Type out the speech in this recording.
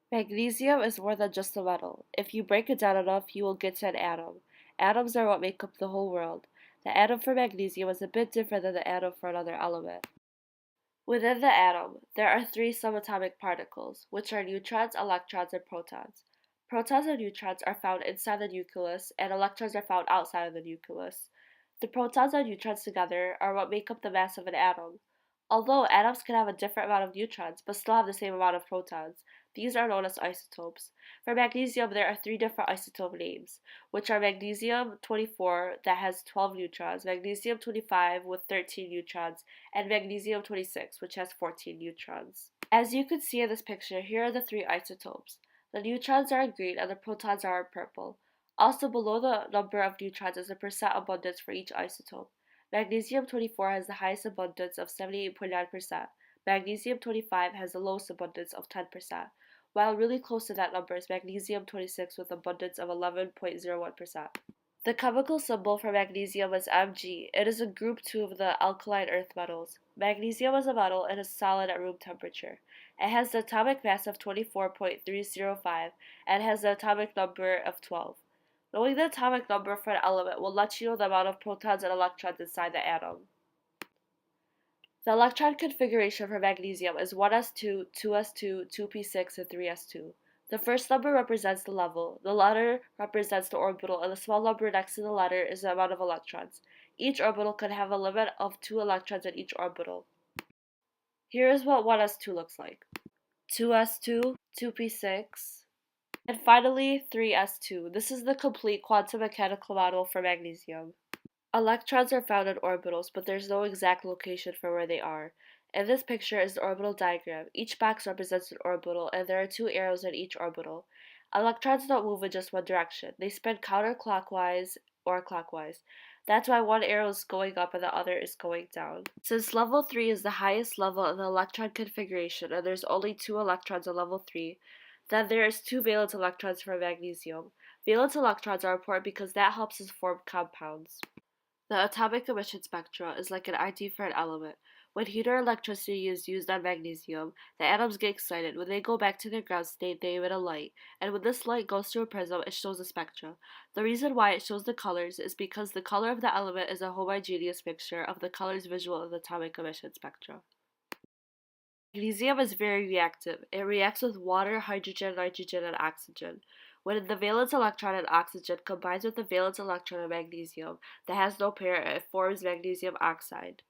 Magnesium is more than just a metal. If you break it down enough, you will get to an atom. Atoms are what make up the whole world. The atom for magnesium is a bit different than the atom for another element. Within the atom, there are three subatomic particles, which are neutrons, electrons, and protons. Protons and neutrons are found inside the nucleus, and electrons are found outside of the nucleus. The protons and neutrons together are what make up the mass of an atom. Although atoms can have a different amount of neutrons, but still have the same amount of protons, these are known as isotopes. For magnesium, there are three different isotope names, which are magnesium 24 that has 12 neutrons, magnesium 25 with 13 neutrons, and magnesium 26, which has 14 neutrons. As you can see in this picture, here are the three isotopes. The neutrons are in green and the protons are in purple. Also below the number of neutrons is the percent abundance for each isotope. Magnesium 24 has the highest abundance of 78.9%. Magnesium 25 has the lowest abundance of 10%, while really close to that number is magnesium 26 with abundance of 11.01%. The chemical symbol for magnesium is Mg. It is a group 2 of the alkaline earth metals. Magnesium is a metal and is solid at room temperature. It has the atomic mass of 24.305 and has the atomic number of 12. Knowing the atomic number for an element will let you know the amount of protons and electrons inside the atom. The electron configuration for magnesium is 1s2, 2s2, 2p6, and 3s2. The first number represents the level, the letter represents the orbital, and the small number next to the letter is the amount of electrons. Each orbital can have a limit of 2 electrons in each orbital. Here is what 1s2 looks like. 2s2, 2p6, and finally 3s2. This is the complete quantum mechanical model for magnesium. Electrons are found in orbitals, but there's no exact location for where they are. In this picture is the orbital diagram. Each box represents an orbital, and there are two arrows in each orbital. Electrons don't move in just one direction. They spin counterclockwise or clockwise. That's why one arrow is going up and the other is going down. Since level 3 is the highest level in the electron configuration, and there's only 2 electrons in level 3, then there is 2 valence electrons for magnesium. Valence electrons are important because that helps us form compounds. The atomic emission spectra is like an ID for an element. When heat or electricity is used on magnesium, the atoms get excited. When they go back to their ground state, they emit a light. And when this light goes through a prism, it shows a spectra. The reason why it shows the colors is because the color of the element is a homogeneous mixture of the colors visual in the atomic emission spectra. Magnesium is very reactive. It reacts with water, hydrogen, nitrogen, and oxygen. When the valence electron in oxygen combines with the valence electron in magnesium that has no pair, it forms magnesium oxide.